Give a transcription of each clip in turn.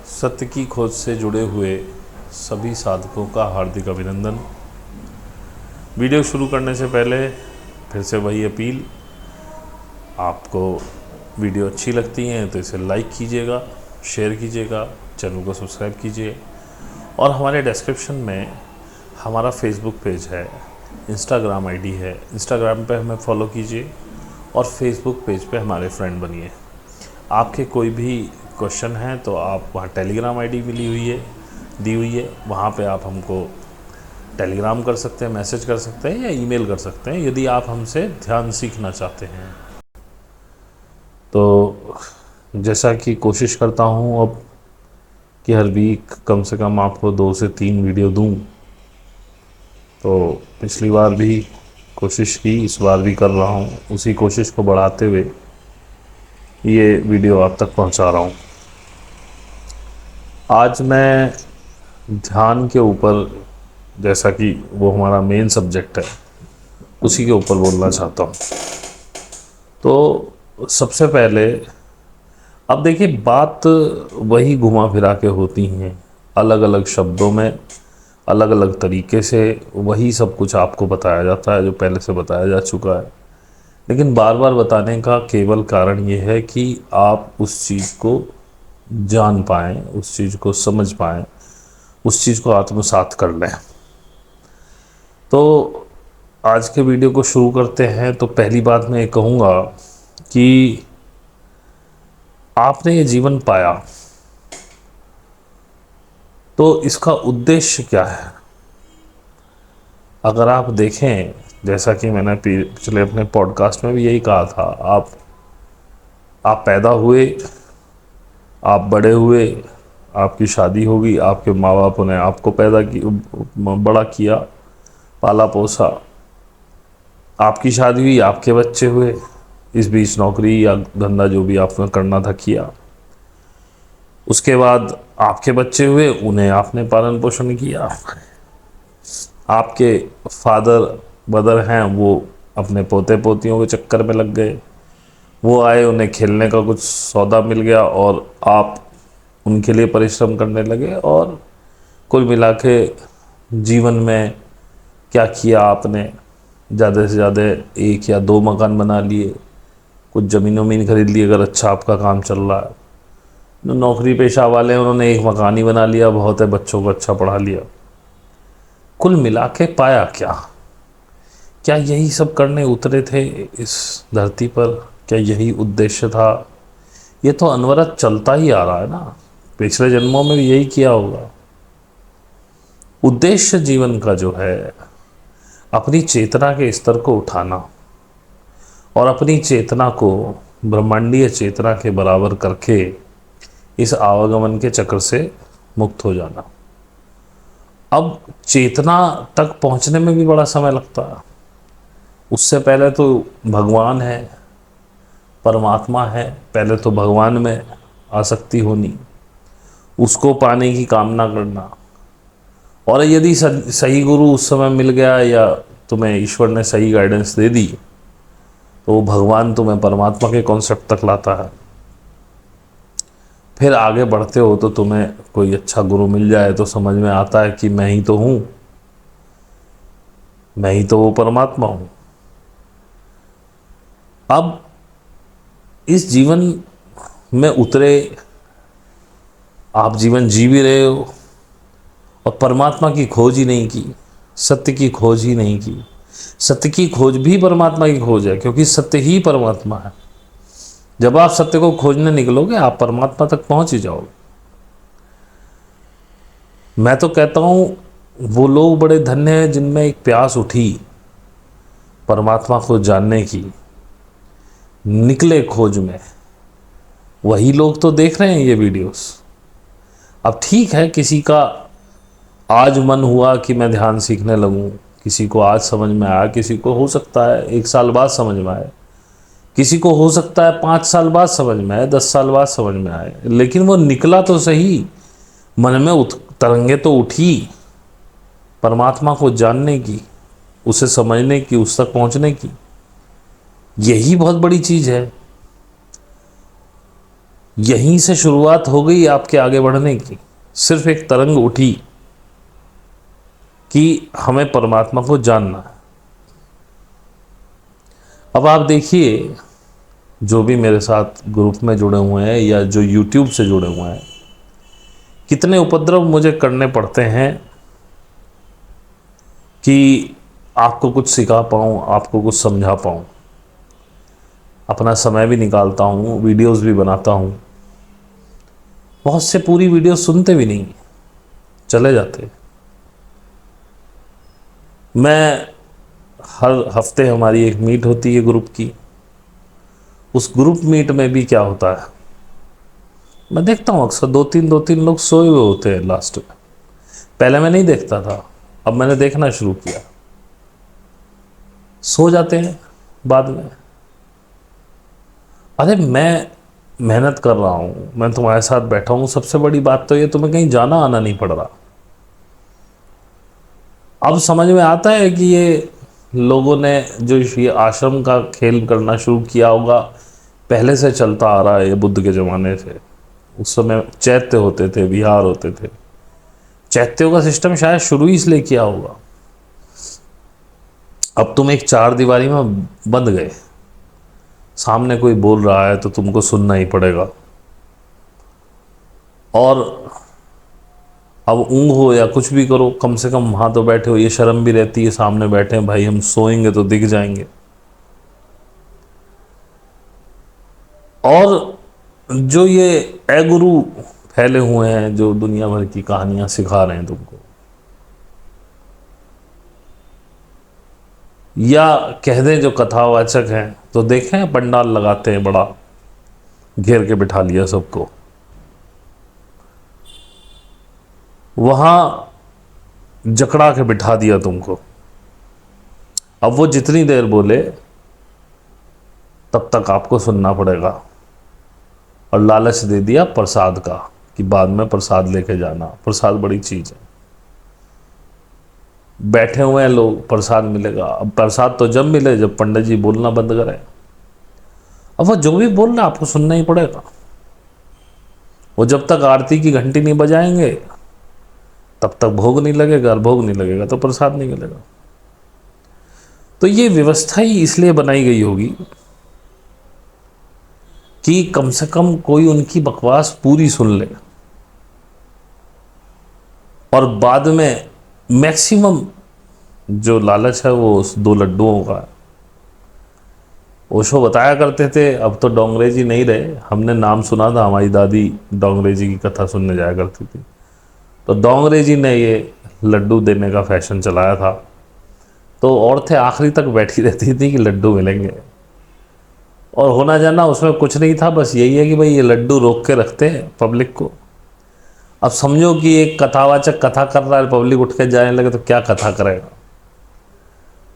सत्य की खोज से जुड़े हुए सभी साधकों का हार्दिक अभिनंदन। वीडियो शुरू करने से पहले फिर से वही अपील, आपको वीडियो अच्छी लगती हैं तो इसे लाइक कीजिएगा, शेयर कीजिएगा, चैनल को सब्सक्राइब कीजिए और हमारे डिस्क्रिप्शन में हमारा फेसबुक पेज है, इंस्टाग्राम आईडी है, इंस्टाग्राम पे हमें फॉलो कीजिए और फेसबुक पेज पे हमारे फ्रेंड बनिए। आपके कोई भी क्वेश्चन हैं तो आप वहाँ टेलीग्राम आईडी दी हुई है, वहाँ पे आप हमको टेलीग्राम कर सकते हैं, मैसेज कर सकते हैं या ईमेल कर सकते हैं यदि आप हमसे ध्यान सीखना चाहते हैं। तो जैसा कि कोशिश करता हूँ अब कि हर वीक कम से कम आपको 2 से 3 वीडियो दूँ, तो पिछली बार भी कोशिश की, इस बार भी कर रहा हूँ। उसी कोशिश को बढ़ाते हुए ये वीडियो आप तक पहुँचा रहा हूँ। आज मैं ध्यान के ऊपर, जैसा कि वो हमारा मेन सब्जेक्ट है, उसी के ऊपर बोलना चाहता हूँ। तो सबसे पहले अब देखिए, बात वही घुमा फिरा के होती हैं, अलग अलग शब्दों में, अलग अलग तरीके से वही सब कुछ आपको बताया जाता है जो पहले से बताया जा चुका है। लेकिन बार बार बताने का केवल कारण ये है कि आप उस चीज़ को जान पाएँ, उस चीज़ को समझ पाएँ, उस चीज़ को आत्मसात कर लें। तो आज के वीडियो को शुरू करते हैं। तो पहली बात मैं ये कहूँगा कि आपने ये जीवन पाया तो इसका उद्देश्य क्या है। अगर आप देखें, जैसा कि मैंने पिछले अपने पॉडकास्ट में भी यही कहा था, आप पैदा हुए, आप बड़े हुए, आपकी शादी होगी, आपके माँ बाप ने आपको बड़ा किया, पाला पोसा, आपकी शादी हुई, आपके बच्चे हुए, इस बीच नौकरी या धंधा जो भी आपने करना था किया, उसके बाद आपके बच्चे हुए, उन्हें आपने पालन पोषण किया। आपके फादर मदर हैं, वो अपने पोते पोतियों के चक्कर में लग गए, वो आए, उन्हें खेलने का कुछ सौदा मिल गया और आप उनके लिए परिश्रम करने लगे। और कुल मिला के जीवन में क्या किया आपने, ज़्यादा से ज़्यादा 1 या 2 मकान बना लिए, कुछ ज़मीन खरीद ली अगर अच्छा आपका काम चल रहा है। नौकरी पेशा वाले हैं, उन्होंने 1 मकान ही बना लिया, बहुत है, बच्चों को अच्छा पढ़ा लिया। कुल मिला के पाया क्या यही सब करने उतरे थे इस धरती पर? क्या यही उद्देश्य था? ये तो अनवरत चलता ही आ रहा है ना, पिछले जन्मों में भी यही किया होगा। उद्देश्य जीवन का जो है, अपनी चेतना के स्तर को उठाना और अपनी चेतना को ब्रह्मांडीय चेतना के बराबर करके इस आवागमन के चक्र से मुक्त हो जाना। अब चेतना तक पहुंचने में भी बड़ा समय लगता है। उससे पहले तो भगवान है, परमात्मा है, पहले तो भगवान में आसक्ति होनी, उसको पाने की कामना करना। और यदि सही गुरु उस समय मिल गया या तुम्हें ईश्वर ने सही गाइडेंस दे दी, तो वो भगवान तुम्हें परमात्मा के कॉन्सेप्ट तक लाता है। फिर आगे बढ़ते हो तो तुम्हें कोई अच्छा गुरु मिल जाए तो समझ में आता है कि मैं ही तो हूँ, मैं ही तो वो परमात्मा हूँ। अब इस जीवन में उतरे, आप जीवन जी भी रहे हो और परमात्मा की खोज ही नहीं की, सत्य की खोज ही नहीं की। सत्य की खोज भी परमात्मा की खोज है, क्योंकि सत्य ही परमात्मा है। जब आप सत्य को खोजने निकलोगे, आप परमात्मा तक पहुंच ही जाओगे। मैं तो कहता हूं, वो लोग बड़े धन्य हैं जिनमें एक प्यास उठी परमात्मा को जानने की, निकले खोज में। वही लोग तो देख रहे हैं ये वीडियोस। अब ठीक है, किसी का आज मन हुआ कि मैं ध्यान सीखने लगूं, किसी को आज समझ में आया, किसी को हो सकता है 1 साल बाद समझ में आए, किसी को हो सकता है 5 साल बाद समझ में आए, 10 साल बाद समझ में आए, लेकिन वो निकला तो सही। मन में तरंगे तो उठी परमात्मा को जानने की, उसे समझने की, उस तक पहुंचने की। यही बहुत बड़ी चीज़ है। यहीं से शुरुआत हो गई आपके आगे बढ़ने की। सिर्फ एक तरंग उठी कि हमें परमात्मा को जानना है। अब आप देखिए, जो भी मेरे साथ ग्रुप में जुड़े हुए हैं या जो यूट्यूब से जुड़े हुए हैं, कितने उपद्रव मुझे करने पड़ते हैं कि आपको कुछ सिखा पाऊँ, आपको कुछ समझा पाऊँ। अपना समय भी निकालता हूँ, वीडियोस भी बनाता हूँ। बहुत से पूरी वीडियो सुनते भी नहीं, चले जाते। मैं हर हफ्ते हमारी एक मीट होती है ग्रुप की। उस ग्रुप मीट में भी क्या होता है, मैं देखता हूँ अक्सर दो तीन लोग सोए हुए होते हैं लास्ट में। पहले मैं नहीं देखता था, अब मैंने देखना शुरू किया। सो जाते हैं बाद में। अरे मैं मेहनत कर रहा हूँ, मैं तुम्हारे साथ बैठा हूँ, सबसे बड़ी बात तो ये तुम्हें कहीं जाना आना नहीं पड़ रहा। अब समझ में आता है कि ये लोगों ने जो ये आश्रम का खेल करना शुरू किया होगा, पहले से चलता आ रहा है, ये बुद्ध के ज़माने से। उस समय चैत्य होते थे, विहार होते थे। चैत्यों का सिस्टम शायद शुरू ही इसलिए किया होगा। अब तुम एक चार दीवारी में बंद गए, सामने कोई बोल रहा है तो तुमको सुनना ही पड़ेगा। और अब ऊँग हो या कुछ भी करो, कम से कम वहाँ तो बैठे हो, ये शर्म भी रहती है, सामने बैठे हैं भाई, हम सोएंगे तो दिख जाएंगे। और जो ये अगुरु फैले हुए हैं, जो दुनिया भर की कहानियां सिखा रहे हैं तुमको, या कह दें जो कथावाचक हैं, तो देखें पंडाल लगाते हैं बड़ा, घेर के बिठा लिया सबको, वहां जकड़ा के बिठा दिया तुमको। अब वो जितनी देर बोले तब तक आपको सुनना पड़ेगा। और लालच दे दिया प्रसाद का कि बाद में प्रसाद लेके जाना। प्रसाद बड़ी चीज है। बैठे हुए हैं लोग, प्रसाद मिलेगा। अब प्रसाद तो जब मिले जब पंडित जी बोलना बंद करें। अब वो जो भी बोल रहे आपको सुनना ही पड़ेगा। वो जब तक आरती की घंटी नहीं बजाएंगे तब तक भोग नहीं लगेगा, और भोग नहीं लगेगा तो प्रसाद नहीं मिलेगा। तो ये व्यवस्था ही इसलिए बनाई गई होगी कि कम से कम कोई उनकी बकवास पूरी सुन ले, और बाद में मैक्सिमम जो लालच है वो उस दो लड्डुओं का। ओशो बताया करते थे, अब तो डोंगरे जी नहीं रहे, हमने नाम सुना था, हमारी दादी डोंगरे जी की कथा सुनने जाया करती थी। तो डोंगरे जी ने ये लड्डू देने का फैशन चलाया था। तो औरतें आखिरी तक बैठी रहती थी कि लड्डू मिलेंगे, और होना जाना उसमें कुछ नहीं था, बस यही है कि भाई ये लड्डू रोक के रखते हैं पब्लिक को। अब समझो कि एक कथावाचक कथा कर रहा है, पब्लिक उठ के जाने लगे तो क्या कथा करेगा।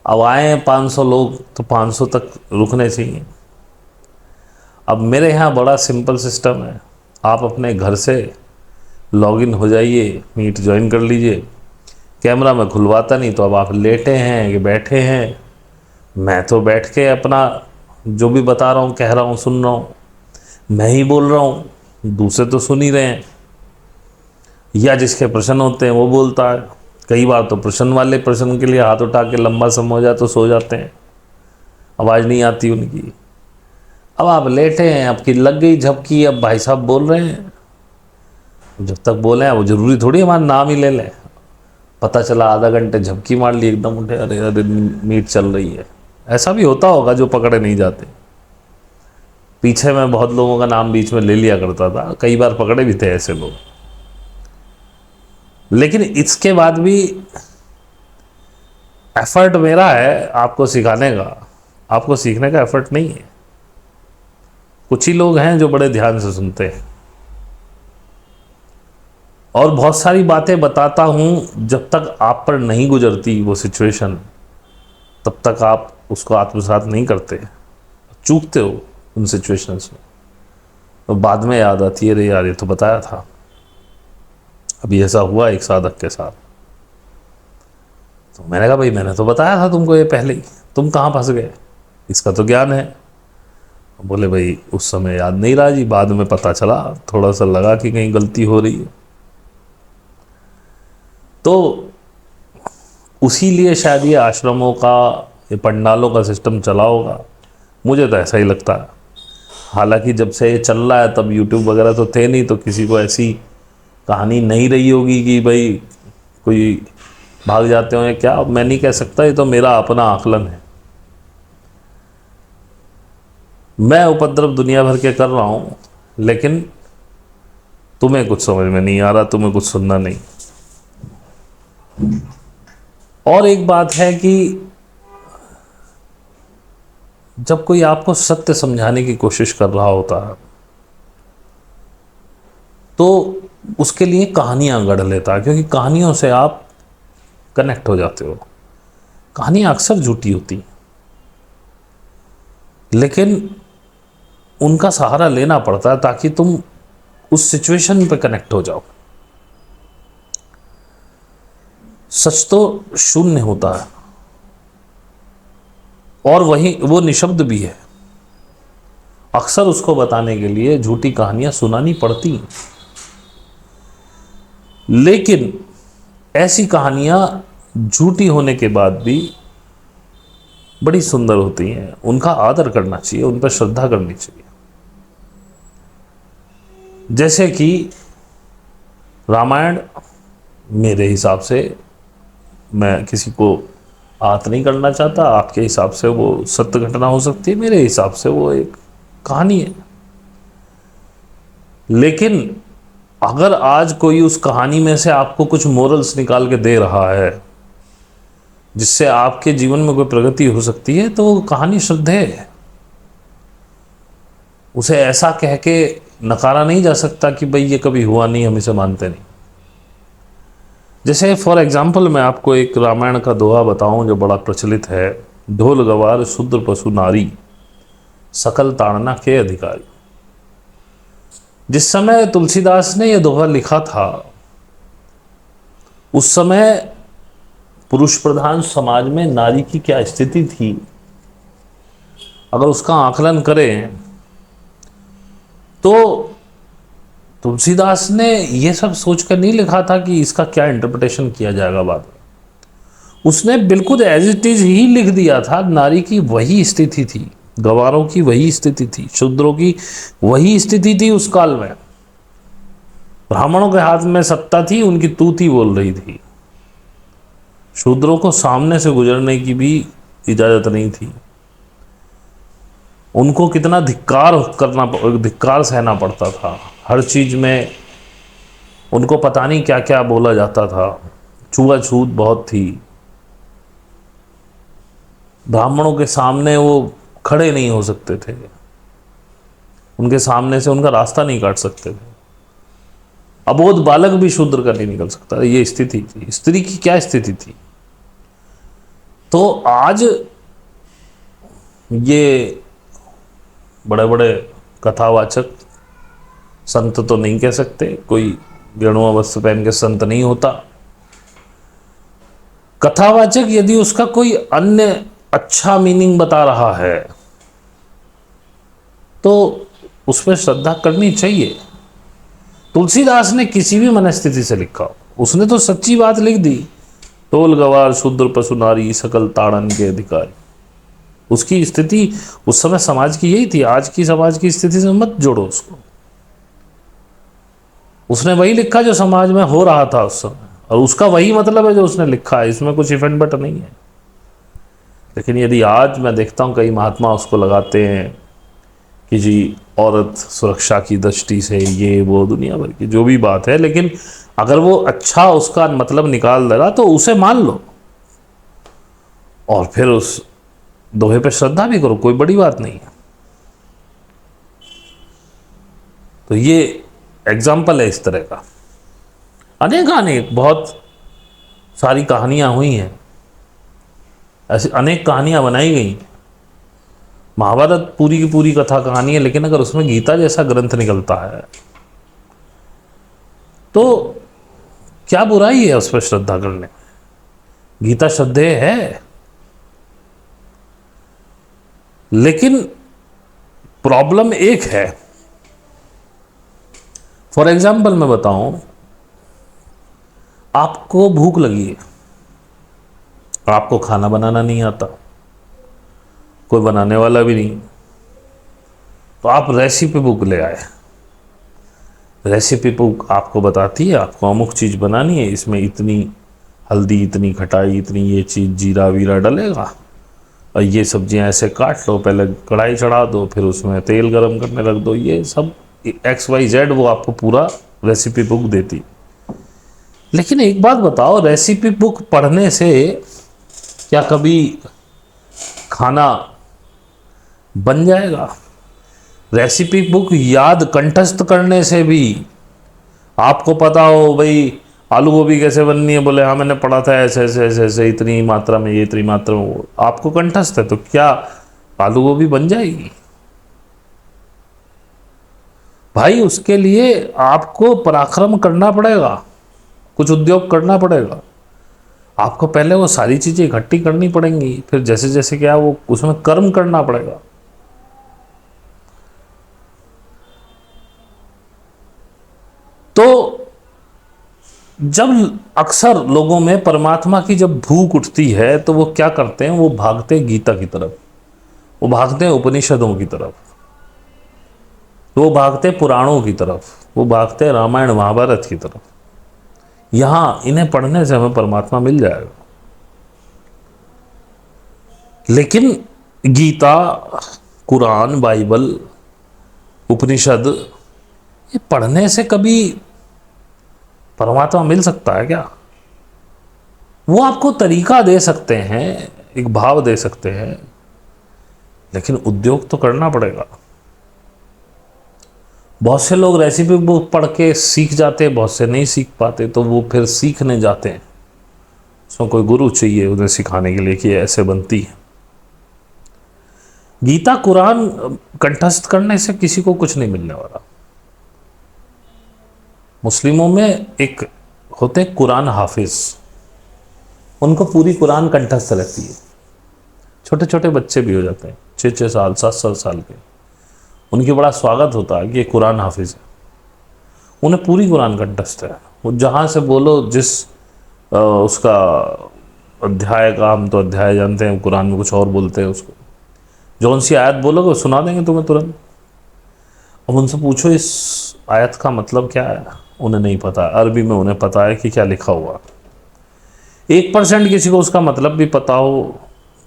अब आए हैं 500 लोग तो 500 तक रुकने चाहिए। अब मेरे यहाँ बड़ा सिंपल सिस्टम है, आप अपने घर से लॉगिन हो जाइए, मीट ज्वाइन कर लीजिए। कैमरा में खुलवाता नहीं, तो अब आप लेटे हैं कि बैठे हैं, मैं तो बैठ के अपना जो भी बता रहा हूँ, कह रहा हूँ, सुन रहा हूँ। मैं ही बोल रहा हूँ, दूसरे तो सुन ही रहे हैं, या जिसके प्रश्न होते हैं वो बोलता है। कई बार तो प्रश्न वाले प्रश्न के लिए हाथ उठा के लंबा समय हो जाए तो सो जाते हैं, आवाज़ नहीं आती उनकी। अब आप लेटे हैं, आपकी लग गई झपकी, अब भाई साहब बोल रहे हैं, जब तक बोले हैं वो ज़रूरी थोड़ी हमारा नाम ही ले लें। पता चला आधा घंटे झपकी मार ली, एकदम उठे, अरे अरे मीट चल रही है। ऐसा भी होता होगा जो पकड़े नहीं जाते। पीछे मैं बहुत लोगों का नाम बीच में ले लिया करता था, कई बार पकड़े भी थे ऐसे लोग। लेकिन इसके बाद भी एफर्ट मेरा है आपको सिखाने का, आपको सीखने का एफर्ट नहीं है। कुछ ही लोग हैं जो बड़े ध्यान से सुनते हैं, और बहुत सारी बातें बताता हूं, जब तक आप पर नहीं गुजरती वो सिचुएशन तब तक आप उसको आत्मसात नहीं करते, चूकते हो उन सिचुएशंस में। तो बाद में याद आती है, अरे यार ये तो बताया था, अभी ऐसा हुआ एक साधक के साथ। तो मैंने कहा भाई मैंने तो बताया था तुमको ये पहले ही, तुम कहाँ फंस गए, इसका तो ज्ञान है। बोले भाई उस समय याद नहीं रहा जी, बाद में पता चला, थोड़ा सा लगा कि कहीं गलती हो रही है। तो उसी लिए शायद ये आश्रमों का, ये पंडालों का सिस्टम चला होगा, मुझे तो ऐसा ही लगता है। हालांकि जब से ये चल रहा है तब यूट्यूब वगैरह तो थे नहीं, तो किसी को ऐसी कहानी नहीं रही होगी कि भाई कोई भाग जाते हो या क्या, मैं नहीं कह सकता, ये तो मेरा अपना आकलन है। मैं उपद्रव दुनिया भर के कर रहा हूँ, लेकिन तुम्हें कुछ समझ में नहीं आ रहा, तुम्हें कुछ सुनना नहीं। और एक बात है कि जब कोई आपको सत्य समझाने की कोशिश कर रहा होता है तो उसके लिए कहानियां गढ़ लेता है, क्योंकि कहानियों से आप कनेक्ट हो जाते हो। कहानियां अक्सर झूठी होती हैं, लेकिन उनका सहारा लेना पड़ता है ताकि तुम उस सिचुएशन पे कनेक्ट हो जाओ। सच तो शून्य होता है और वही वो निशब्द भी है। अक्सर उसको बताने के लिए झूठी कहानियां सुनानी पड़ती हैं, लेकिन ऐसी कहानियां झूठी होने के बाद भी बड़ी सुंदर होती हैं। उनका आदर करना चाहिए, उन पर श्रद्धा करनी चाहिए। जैसे कि रामायण, मेरे हिसाब से, मैं किसी को आहत नहीं करना चाहता, आपके हिसाब से वो सत्य घटना हो सकती है, मेरे हिसाब से वो एक कहानी है। लेकिन अगर आज कोई उस कहानी में से आपको कुछ मोरल्स निकाल के दे रहा है जिससे आपके जीवन में कोई प्रगति हो सकती है, तो वो कहानी श्रद्धेय है। उसे ऐसा कह के नकारा नहीं जा सकता कि भाई ये कभी हुआ नहीं, हम इसे मानते नहीं। जैसे फॉर एग्जाम्पल मैं आपको एक रामायण का दोहा बताऊं जो बड़ा प्रचलित है। ढोल गवार शूद्र पशु नारी, सकल ताड़ना के अधिकारी। जिस समय तुलसीदास ने यह दोहा लिखा था, उस समय पुरुष प्रधान समाज में नारी की क्या स्थिति थी, अगर उसका आकलन करें तो तुलसीदास ने यह सब सोचकर नहीं लिखा था कि इसका क्या इंटरप्रिटेशन किया जाएगा बाद में। उसने बिल्कुल एज इट इज ही लिख दिया था। नारी की वही स्थिति थी, गवारों की वही स्थिति थी, शूद्रों की वही स्थिति थी उस काल में। ब्राह्मणों के हाथ में सत्ता थी, उनकी तूती बोल रही थी। शूद्रों को सामने से गुजरने की भी इजाजत नहीं थी। उनको कितना धिक्कार सहना पड़ता था। हर चीज में उनको पता नहीं क्या क्या बोला जाता था। छुआछूत बहुत थी। ब्राह्मणों के सामने वो खड़े नहीं हो सकते थे, उनके सामने से उनका रास्ता नहीं काट सकते थे। अबोध बालक भी शूद्र का नहीं निकल सकता। ये स्थिति थी। स्त्री की क्या स्थिति थी। तो आज ये बड़े बड़े कथावाचक, संत तो नहीं कह सकते, कोई गेरुआ वस्त्र पहन के संत नहीं होता। कथावाचक यदि उसका कोई अन्य अच्छा मीनिंग बता रहा है तो उस पर श्रद्धा करनी चाहिए। तुलसीदास ने किसी भी मनस्थिति से लिखा, उसने तो सच्ची बात लिख दी। टोल गवार शूद्र पशु नारी, सकल ताड़न के अधिकारी। उसकी स्थिति उस समय समाज की यही थी। आज की समाज की स्थिति से मत जोड़ो उसको। उसने वही लिखा जो समाज में हो रहा था उस समय, और उसका वही मतलब है जो उसने लिखा है। इसमें कुछ इफ एंड बट नहीं है। लेकिन यदि आज मैं देखता हूँ कई महात्मा उसको लगाते हैं कि जी औरत सुरक्षा की दृष्टि से ये वो दुनिया भर की जो भी बात है, लेकिन अगर वो अच्छा उसका मतलब निकाल दे रहा तो उसे मान लो और फिर उस दोहे पे श्रद्धा भी करो, कोई बड़ी बात नहीं है। तो ये एग्जाम्पल है इस तरह का। अनेक बहुत सारी कहानियां हुई हैं, ऐसी अनेक कहानियां बनाई गई। महाभारत पूरी की पूरी कथा कहानी है, लेकिन अगर उसमें गीता जैसा ग्रंथ निकलता है तो क्या बुराई है उस पर श्रद्धा करने में। गीता श्रद्धेय है, लेकिन प्रॉब्लम एक है। फॉर एग्जाम्पल मैं बताऊं, आपको भूख लगी है, आपको खाना बनाना नहीं आता, कोई बनाने वाला भी नहीं, तो आप रेसिपी बुक ले आए। रेसिपी बुक आपको बताती है आपको अमुक चीज़ बनानी है, इसमें इतनी हल्दी, इतनी खटाई, इतनी ये चीज़, जीरा वीरा डलेगा, और ये सब्जियां ऐसे काट लो, पहले कढ़ाई चढ़ा दो, फिर उसमें तेल गरम करने रख दो, ये सब XYZ वो आपको पूरा रेसिपी बुक देती। लेकिन एक बात बताओ, रेसिपी बुक पढ़ने से क्या कभी खाना बन जाएगा? रेसिपी बुक याद कंठस्थ करने से भी, आपको पता हो भाई आलू गोभी कैसे बननी है, बोले हाँ मैंने पढ़ा था ऐसे ऐसे ऐसे ऐसे, इतनी मात्रा में ये, इतनी मात्रा में वो, आपको कंठस्थ है, तो क्या आलू गोभी बन जाएगी? भाई उसके लिए आपको पराक्रम करना पड़ेगा, कुछ उद्योग करना पड़ेगा, आपको पहले वो सारी चीजें इकट्ठी करनी पड़ेंगी, फिर जैसे जैसे क्या वो उसमें कर्म करना पड़ेगा। तो जब अक्सर लोगों में परमात्मा की जब भूख उठती है तो वो क्या करते हैं, वो भागते हैं गीता की तरफ, वो भागते हैं उपनिषदों की तरफ, वो भागते हैं पुराणों की तरफ, वो भागते हैं रामायण महाभारत की तरफ। यहां इन्हें पढ़ने से हमें परमात्मा मिल जाएगा। लेकिन गीता, कुरान, बाइबल, उपनिषद, ये पढ़ने से कभी परमात्मा मिल सकता है क्या? वो आपको तरीका दे सकते हैं, एक भाव दे सकते हैं, लेकिन उद्योग तो करना पड़ेगा। बहुत से लोग रेसिपी बुक पढ़ के सीख जाते हैं, बहुत से नहीं सीख पाते, तो वो फिर सीखने जाते हैं, उसमें कोई गुरु चाहिए उन्हें सिखाने के लिए कि ऐसे बनती है। गीता कुरान कंठस्थ करने से किसी को कुछ नहीं मिलने वाला। मुस्लिमों में एक होते कुरान हाफिज, उनको पूरी कुरान कंठस्थ रहती है। छोटे छोटे बच्चे भी हो जाते हैं, 6-6 साल 7-7 साल के, उनकी बड़ा स्वागत होता है कि ये कुरान हाफिज है, उन्हें पूरी कुरान कंठस्थ है। वो जहाँ से बोलो, जिस उसका अध्याय का, हम तो अध्याय जानते हैं, कुरान में कुछ और बोलते हैं उसको, जौन सी आयत बोलोगे वो सुना देंगे तुम्हें तुरंत। अब उनसे पूछो इस आयत का मतलब क्या है, उन्हें नहीं पता। अरबी में उन्हें पता है कि क्या लिखा हुआ। 1% किसी को उसका मतलब भी पता हो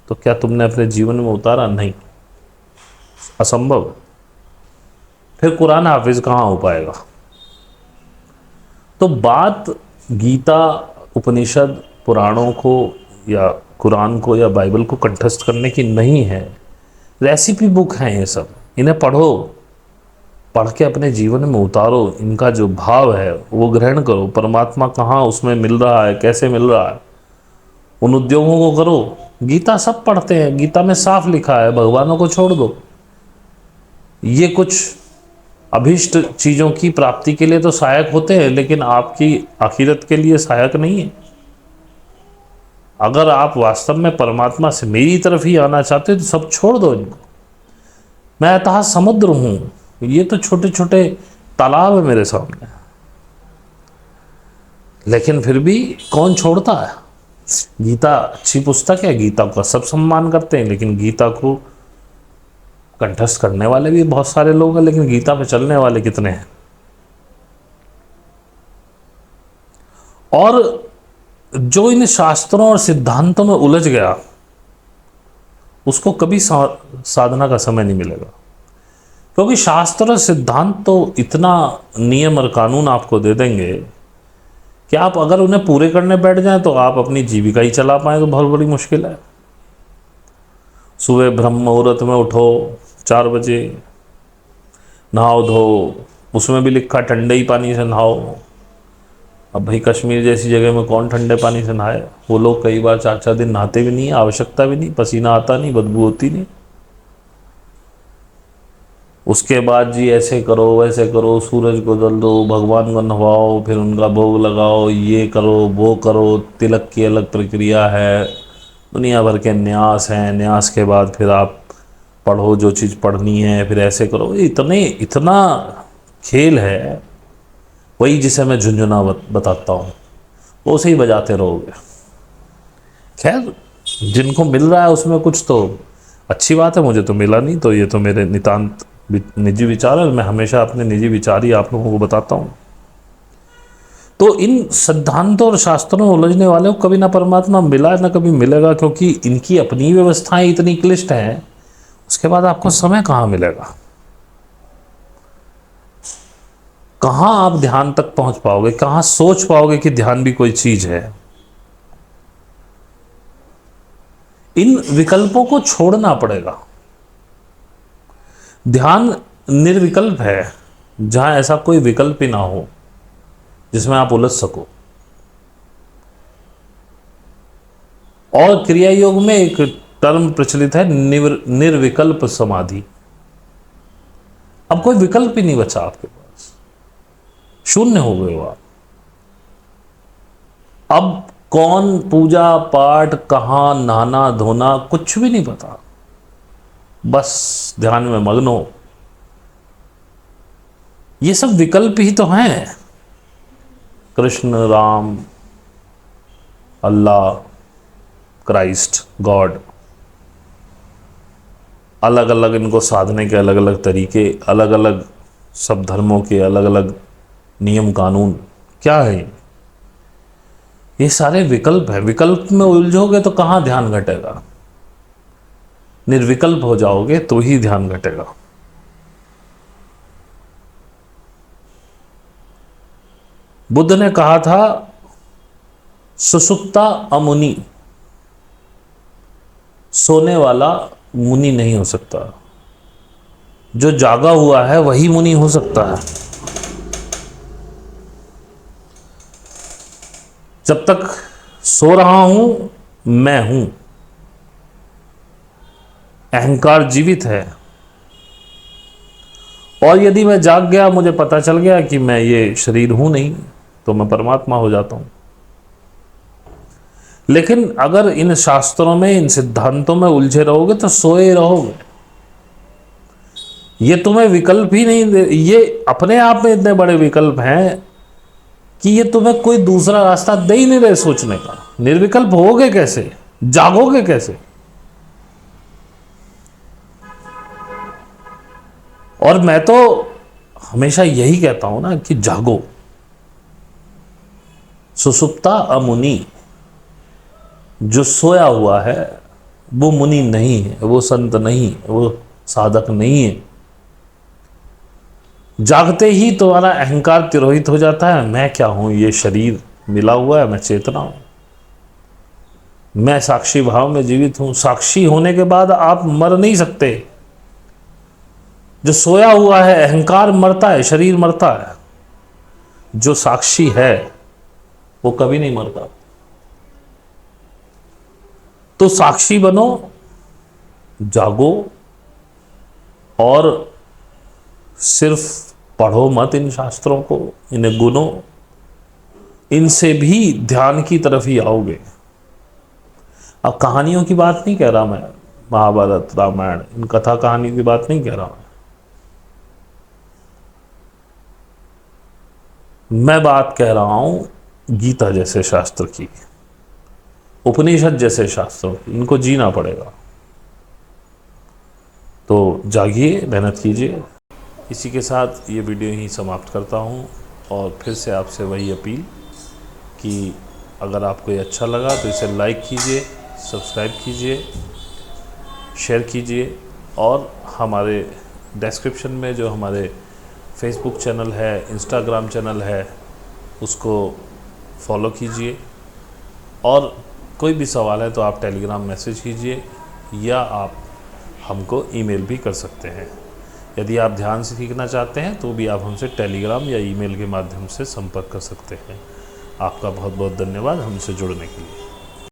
तो क्या तुमने अपने जीवन में उतारा? नहीं, असंभव। फिर कुरान हाफिज कहाँ हो पाएगा? तो बात गीता, उपनिषद, पुराणों को या कुरान को या बाइबल को कंठस्थ करने की नहीं है। रेसिपी बुक हैं ये सब, इन्हें पढ़ो, पढ़ के अपने जीवन में उतारो, इनका जो भाव है वो ग्रहण करो। परमात्मा कहाँ उसमें मिल रहा है, कैसे मिल रहा है, उन उद्योगों को करो। गीता सब पढ़ते हैं, गीता में साफ लिखा है, भगवानों को छोड़ दो। ये कुछ अभीष्ट चीज़ों की प्राप्ति के लिए तो सहायक होते हैं, लेकिन आपकी आखिरत के लिए सहायक नहीं है। अगर आप वास्तव में परमात्मा से मेरी तरफ ही आना चाहते हो तो सब छोड़ दो इनको। मैं अथाह समुद्र हूं, ये तो छोटे छोटे तालाब है मेरे सामने, लेकिन फिर भी कौन छोड़ता है? गीता अच्छी पुस्तक है, गीता का सब सम्मान करते हैं, लेकिन गीता को कंठस्थ करने वाले भी बहुत सारे लोग हैं, लेकिन गीता पे चलने वाले कितने हैं? और जो इन शास्त्रों और सिद्धांतों में उलझ गया उसको कभी साधना का समय नहीं मिलेगा, क्योंकि शास्त्र और सिद्धांत तो इतना नियम और कानून आपको दे देंगे कि आप अगर उन्हें पूरे करने बैठ जाएं तो आप अपनी जीविका ही चला पाएं तो बहुत बड़ी मुश्किल है। सुबह ब्रह्म मुहूर्त में उठो, 4 बजे नहाओ धो, उसमें भी लिखा ठंडे ही पानी से नहाओ। अब भाई कश्मीर जैसी जगह में कौन ठंडे पानी से नहाए? वो लोग कई बार 4-4 दिन नहाते भी नहीं, आवश्यकता भी नहीं, पसीना आता नहीं, बदबू होती नहीं। उसके बाद जी ऐसे करो वैसे करो, सूरज को जल दो, भगवान को नहवाओ, फिर उनका भोग लगाओ, ये करो वो करो, तिलक की अलग प्रक्रिया है, दुनिया भर के न्यास हैं। न्यास के बाद फिर आप पढ़ो जो चीज़ पढ़नी है, फिर ऐसे करो, इतना खेल है। वही जिसे मैं झुंझुना बताता हूँ, वो उसे ही बजाते रहोगे। खैर, जिनको मिल रहा है उसमें कुछ तो अच्छी बात है, मुझे तो मिला नहीं, तो ये तो मेरे नितांत निजी विचार है। मैं हमेशा अपने निजी विचार ही आप लोगों को बताता हूँ। तो इन सिद्धांतों और शास्त्रों में उलझने वाले को कभी ना परमात्मा मिला ना कभी मिलेगा, क्योंकि इनकी अपनी व्यवस्थाएं इतनी क्लिष्ट हैं। उसके बाद आपको समय कहाँ मिलेगा? कहाँ आप ध्यान तक पहुंच पाओगे? कहाँ सोच पाओगे कि ध्यान भी कोई चीज है? इन विकल्पों को छोड़ना पड़ेगा। ध्यान निर्विकल्प है, जहां ऐसा कोई विकल्प ही ना हो जिसमें आप उलझ सको। और क्रिया योग में एक टर्म प्रचलित है, निर्विकल्प समाधि। अब कोई विकल्प ही नहीं बचा आपके पास, शून्य हो गए हो आप। अब कौन पूजा पाठ, कहां नहाना धोना, कुछ भी नहीं पता, बस ध्यान में मग्न हो। ये सब विकल्प ही तो हैं। कृष्ण, राम, अल्लाह, क्राइस्ट, गॉड, अलग अलग इनको साधने के अलग अलग तरीके, अलग अलग सब धर्मों के अलग अलग नियम कानून। क्या है ये सारे विकल्प हैं। विकल्प में उलझोगे तो कहां ध्यान घटेगा? निर्विकल्प हो जाओगे तो ही ध्यान घटेगा। बुद्ध ने कहा था, सुसुप्ता अमुनि, सोने वाला मुनि नहीं हो सकता, जो जागा हुआ है वही मुनि हो सकता है। जब तक सो रहा हूं मैं हूं, अहंकार जीवित है। और यदि मैं जाग गया, मुझे पता चल गया कि मैं ये शरीर हूं नहीं, तो मैं परमात्मा हो जाता हूं। लेकिन अगर इन शास्त्रों में, इन सिद्धांतों में उलझे रहोगे तो सोए रहोगे। ये तुम्हें विकल्प ही नहीं दे, ये अपने आप में इतने बड़े विकल्प हैं कि ये तुम्हें कोई दूसरा रास्ता दे ही नहीं रहे सोचने का। निर्विकल्प होगे कैसे? जागोगे कैसे? और मैं तो हमेशा यही कहता हूं ना कि जागो। सुसुप्ता अमुनि, जो सोया हुआ है वो मुनि नहीं है, वो संत नहीं है, वो साधक नहीं है। जागते ही तुम्हारा अहंकार तिरोहित हो जाता है। मैं क्या हूं? ये शरीर मिला हुआ है, मैं चेतना हूं, मैं साक्षी भाव में जीवित हूं। साक्षी होने के बाद आप मर नहीं सकते। जो सोया हुआ है अहंकार मरता है, शरीर मरता है। जो साक्षी है वो कभी नहीं मरता। तो साक्षी बनो, जागो, और सिर्फ पढ़ो मत इन शास्त्रों को, इन्हें गुनो। इनसे भी ध्यान की तरफ ही आओगे। अब कहानियों की बात नहीं कह रहा मैं, महाभारत, रामायण, इन कथा कहानी की बात नहीं कह रहा मैं बात कह रहा हूं गीता जैसे शास्त्र की, उपनिषद जैसे शास्त्रों की। इनको जीना पड़ेगा। तो जागिए, मेहनत कीजिए। इसी के साथ ये वीडियो ही समाप्त करता हूँ, और फिर से आपसे वही अपील कि अगर आपको ये अच्छा लगा तो इसे लाइक कीजिए, सब्सक्राइब कीजिए, शेयर कीजिए, और हमारे डिस्क्रिप्शन में जो हमारे फेसबुक चैनल है, इंस्टाग्राम चैनल है, उसको फॉलो कीजिए। और कोई भी सवाल है तो आप टेलीग्राम मैसेज कीजिए, या आप हमको ईमेल भी कर सकते हैं। यदि आप ध्यान से सीखना चाहते हैं तो भी आप हमसे टेलीग्राम या ईमेल के माध्यम से संपर्क कर सकते हैं। आपका बहुत बहुत धन्यवाद हमसे जुड़ने के लिए।